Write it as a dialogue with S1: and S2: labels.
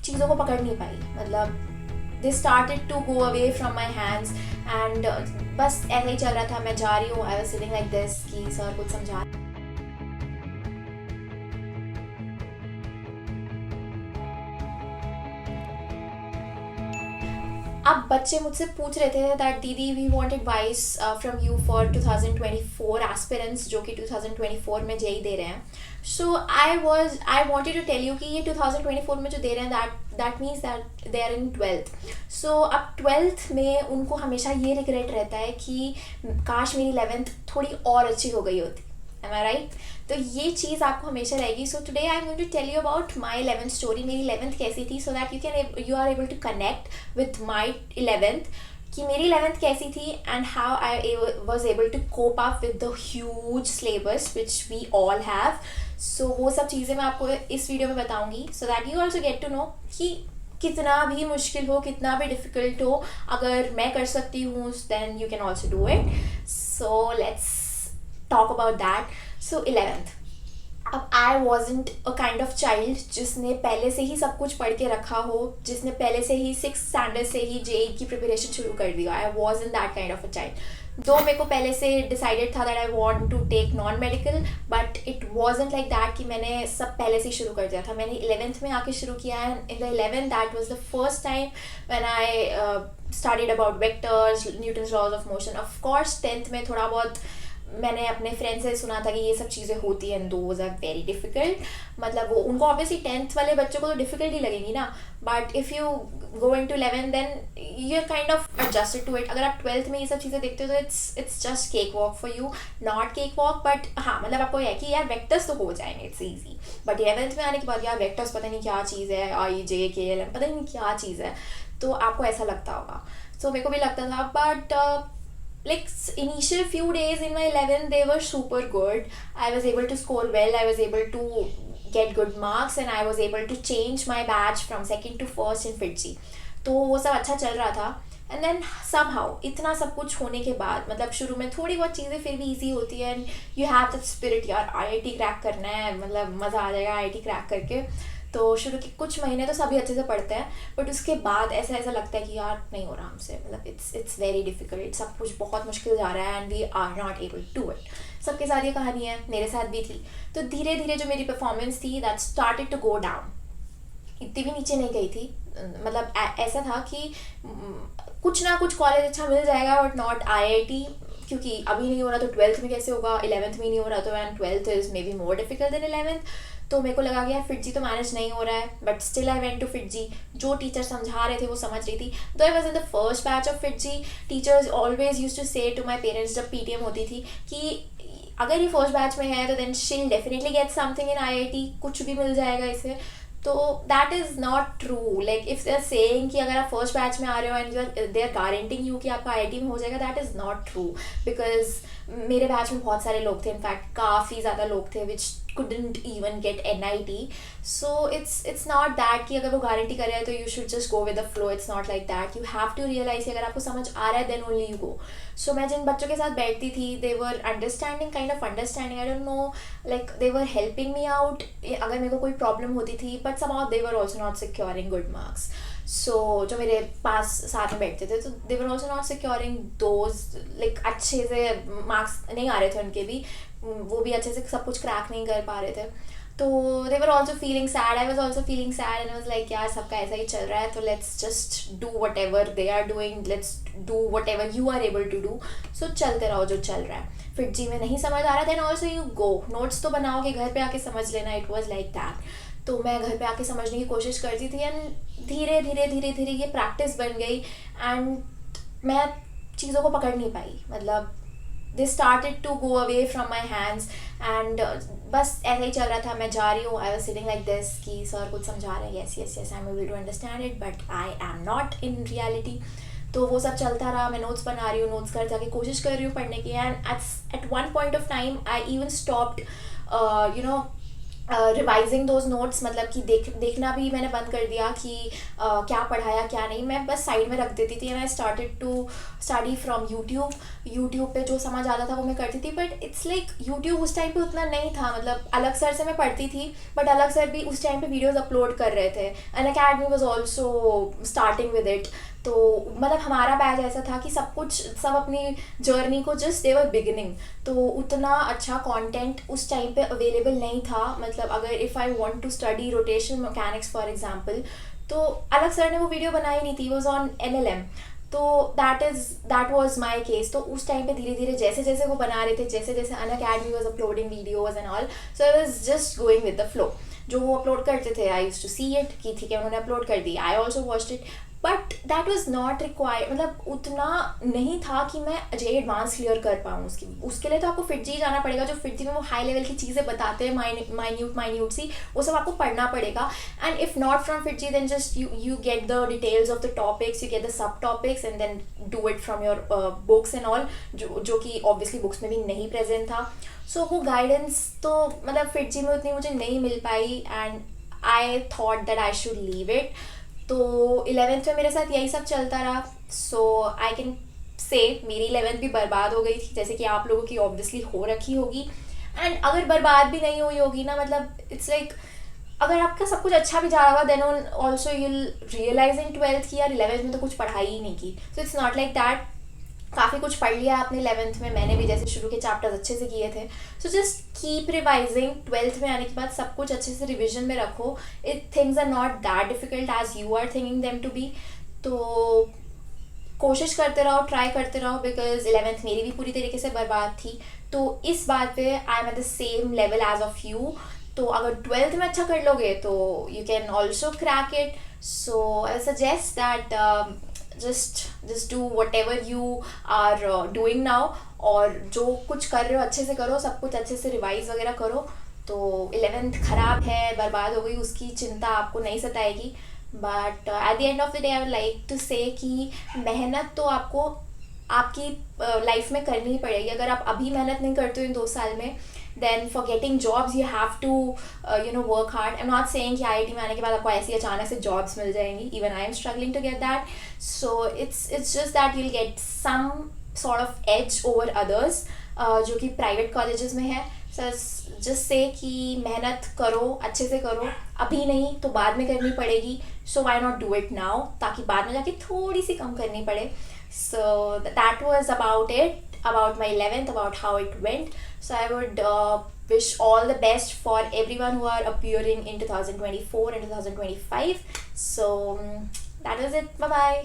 S1: चीज़ों को पकड़ नहीं पाई, मतलब they started to go away from my hands and बस ऐसा ही चल रहा था. मैं जा रही हूँ, I was sitting like this कि सर कुछ समझा. अब बच्चे मुझसे पूछ रहे थे दैट दीदी we want advice from you for 2024 aspirants जो कि 2024 में जेई दे रहे हैं. So I wanted to tell you कि ये 2024 में जो दे रहे हैं that means that they are in 12th. सो अब 12th में उनको हमेशा ये रिग्रेट रहता है कि काश मेरी 11th थोड़ी और अच्छी हो गई होती. Am I right? तो ये चीज़ आपको हमेशा रहेगी. So today I am going to tell you about my 11th story. मेरी 11th कैसी थी, so that you are able to connect with my 11th कि मेरी 11th कैसी थी and how I was able to cope up with the huge syllabus which we all have. So वो सब चीज़ें मैं आपको इस वीडियो में बताऊंगी सो that you also get to know कि कितना भी मुश्किल हो, कितना भी डिफ़िकल्ट हो, अगर मैं कर सकती हूँ then you can also do it. So let's talk about that. So 11th. अब I wasn't a kind of child जिसने पहले से ही सब कुछ पढ़ के रखा हो, जिसने पहले से ही 6th स्टैंडर्ड से ही जेई की प्रिपरेशन शुरू कर दिया. I wasn't that kind of a child. दो मेरे को पहले से डिसाइडेड था that I want to take non medical, but it wasn't like that कि मैंने सब पहले से ही शुरू कर दिया था. मैंने 11th में आके शुरू किया and in the 11th that was the first time when I studied about vectors, Newton's laws of motion. Of course 10th में थोड़ा बहुत मैंने अपने फ्रेंड से सुना था कि ये सब चीज़ें होती हैं, दोज आर वेरी डिफ़िकल्ट. मतलब वो उनको ऑब्वियसली 10th वाले बच्चों को तो डिफ़िकल्ट ही लगेंगी ना, but if you go in to 11 then you are kind of adjusted to it. अगर आप 12th में ये सब चीज़ें देखते हो तो it's just cake walk for you, not cake walk. But हाँ, मतलब आपको यह है कि यार वेक्टर्स तो हो जाएंगे, इट्स ईजी. बट 11th में आने के बाद यार वेक्टर्स पता नहीं क्या चीज़ है, IJKLM पता नहीं क्या चीज़ है, तो आपको ऐसा लगता होगा. सो मेरे को भी लगता था, but like initial few days in my 11th they were super good. I was able to score well, I was able to get good marks and I was able to change my batch from second to first in FITGI. तो वो सब अच्छा चल रहा था. And then somehow इतना सब कुछ होने के बाद, मतलब शुरू में थोड़ी बहुत चीज़ें फिर भी ईजी होती है and you have that spirit यार IIT क्रैक करना है, मतलब मज़ा आ जाएगा IIT क्रैक करके. तो शुरू के कुछ महीने तो सभी अच्छे से पढ़ते हैं, बट उसके बाद ऐसा लगता है कि यार नहीं हो रहा हमसे, मतलब इट्स वेरी डिफ़िकल्ट, सब कुछ बहुत मुश्किल जा रहा है and we are not able to it. सबके साथ ये कहानी है, मेरे साथ भी थी. तो धीरे धीरे जो मेरी परफॉर्मेंस थी that started to go down. इतनी भी नीचे नहीं गई थी, मतलब ऐसा था कि कुछ ना कुछ कॉलेज अच्छा मिल जाएगा बट नॉट IIT, क्योंकि अभी नहीं हो रहा तो 12th में कैसे होगा, 11th में नहीं हो रहा तो and 12th is maybe more difficult than 11th. तो मेरे को लगा कि यार FITGI तो मैनेज नहीं हो रहा है, but still I went to FITGI. जो टीचर समझा रहे थे वो समझ रही थी. Though I was in the first batch of FITGI, teachers always use to say to my parents जब PTM होती थी कि अगर ये फर्स्ट बैच में है तो then she'll definitely get something in IIT, कुछ भी मिल जाएगा इसे. तो that is not true. Like if they are saying कि अगर आप फर्स्ट बैच में आ रहे हो and they are guaranteeing you कि आपका IIT में हो जाएगा, that is not true. Because मेरे बैच में बहुत सारे लोग थे, इनफैक्ट काफ़ी ज़्यादा लोग थे विच couldn't even get NIT. So it's not that कि अगर वो गारंटी कर रहे हैं तो you should just go with the flow. It's not like that. You have to realize कि अगर आपको समझ आ रहा है then only you go. So मैं जिन बच्चों के साथ बैठती थी they were kind of understanding. I don't know, like they were helping me out अगर मेरे को कोई प्रॉब्लम होती थी, but somehow they were also not securing good marks. So जो मेरे पास साथ में बैठते थे तो they were also not securing those, like अच्छे से मार्क्स नहीं आ रहे थे उनके भी, वो भी अच्छे से सब कुछ क्रैक नहीं कर पा रहे थे. तो they were also feeling sad, I was also feeling sad and I was like यार सबका ऐसा ही चल रहा है तो let's just do whatever they are doing, let's do whatever you are able to do. So चलते रहो जो चल रहा है. FITGI में नहीं समझ आ रहा then also you go, notes तो बनाओ कि घर पे आके समझ लेना. It was like that. तो मैं घर पे आके समझने की कोशिश करती थी एंड धीरे धीरे ये प्रैक्टिस बन गई एंड मैं चीज़ों को पकड़ नहीं पाई. मतलब they started to go away from my hands and बस ऐसा ही चल रहा था. मैं जा रही हूँ, I was sitting like this कि सर कुछ समझा रहे हैं, yes I am able to understand it but I am not in reality. तो वो सब चलता रहा. मैं नोट्स बना रही हूँ, नोट्स घर जाके कोशिश कर रही हूँ पढ़ने की and at one point of time I even stopped revising those notes, मतलब कि देखना भी मैंने बंद कर दिया कि क्या पढ़ाया क्या नहीं, मैं बस साइड में रख देती थी। And I started to study from YouTube. YouTube पे जो समझ आता था वो मैं करती थी, बट इट्स लाइक यूट्यूब उस टाइम पे उतना नहीं था, मतलब अलग सर से मैं पढ़ती थी, बट अलग सर भी उस टाइम पे वीडियोस अपलोड कर रहे थे। And academy was also starting with it. तो मतलब हमारा बैच ऐसा था कि सब अपनी जर्नी को जस्ट दे वर बिगिनिंग, तो उतना अच्छा कंटेंट उस टाइम पे अवेलेबल नहीं था। मतलब अगर if I want to study rotational mechanics for example, तो अलग सर ने वो वीडियो बनाई नहीं थी, वॉज ऑन एनएलएम। तो दैट वाज माय केस। तो उस टाइम पे धीरे धीरे जैसे जैसे वो बना रहे थे, जैसे जैसे Unacademy was uploading videos and all, so I was just going with the flow. जो वो अपलोड करते थे I used to see it कि ठीक है उन्होंने अपलोड कर दी, I also watched it, but that was not required. मतलब उतना नहीं था कि मैं जे एडवांस क्लियर कर पाऊँ। उसके लिए तो आपको फिट जी जाना पड़ेगा, जो फिट जी में वो हाई लेवल की चीज़ें बताते हैं, माइन्यूट सी, वो सब आपको पढ़ना पड़ेगा। And if not from FIITJEE then just you get the details of the topics, you get the sub topics and then do it from your books and all, जो कि ऑब्वियसली बुक्स में भी नहीं प्रेजेंट था। सो वो guidance तो मतलब fit जी में उतनी मुझे नहीं मिल पाई, and I thought that I should leave it. तो 11th में मेरे साथ यही सब चलता रहा। सो आई कैन से मेरी 11th भी बर्बाद हो गई थी, जैसे कि आप लोगों की ऑब्वियसली हो रखी होगी। एंड अगर बर्बाद भी नहीं हुई होगी ना, मतलब इट्स लाइक अगर आपका सब कुछ अच्छा भी जा रहा होगा देन ऑल्सो यूल रियलाइज इन 12th की यार 11th में तो कुछ पढ़ाई ही नहीं की। So it's not like that. काफ़ी कुछ पढ़ लिया आपने 11th में, मैंने भी जैसे शुरू के चैप्टर्स अच्छे से किए थे। So just keep revising. 12th में आने के बाद सब कुछ अच्छे से रिविजन में रखो। It things are not that difficult as you are thinking them to be. तो कोशिश करते रहो, ट्राई करते रहो, बिकॉज 11th मेरी भी पूरी तरीके से बर्बाद थी। तो इस बात पे I am at the same level as of you. तो अगर 12th में अच्छा कर लोगे तो you can also crack it. So I suggest that just do whatever you are doing now, और जो कुछ कर रहे हो अच्छे से करो, सब कुछ अच्छे से रिवाइज वगैरह करो। तो 11th खराब है, बर्बाद हो गई, उसकी चिंता आपको नहीं सताएगी। But at the end of the day I would like to say कि मेहनत तो आपको आपकी लाइफ में करनी ही पड़ेगी। अगर आप अभी मेहनत नहीं करते हो इन 2 साल में, then for getting jobs you have to work hard. I am not saying कि आईआईटी में आने के बाद आपको ऐसी अचानक से जॉब्स मिल जाएंगी, even I am struggling to get that. So it's just that you'll get some sort of edge over others जो कि प्राइवेट कॉलेजेस में है। जस्ट से कि मेहनत करो, अच्छे से करो, अभी नहीं तो बाद में करनी पड़ेगी। So why not do it now, ताकि बाद में जाके थोड़ी सी कम करनी पड़े। So that was about it, about my 11th, about how it went. So I would wish all the best for everyone who are appearing in 2024 and 2025. So that was it. Bye bye.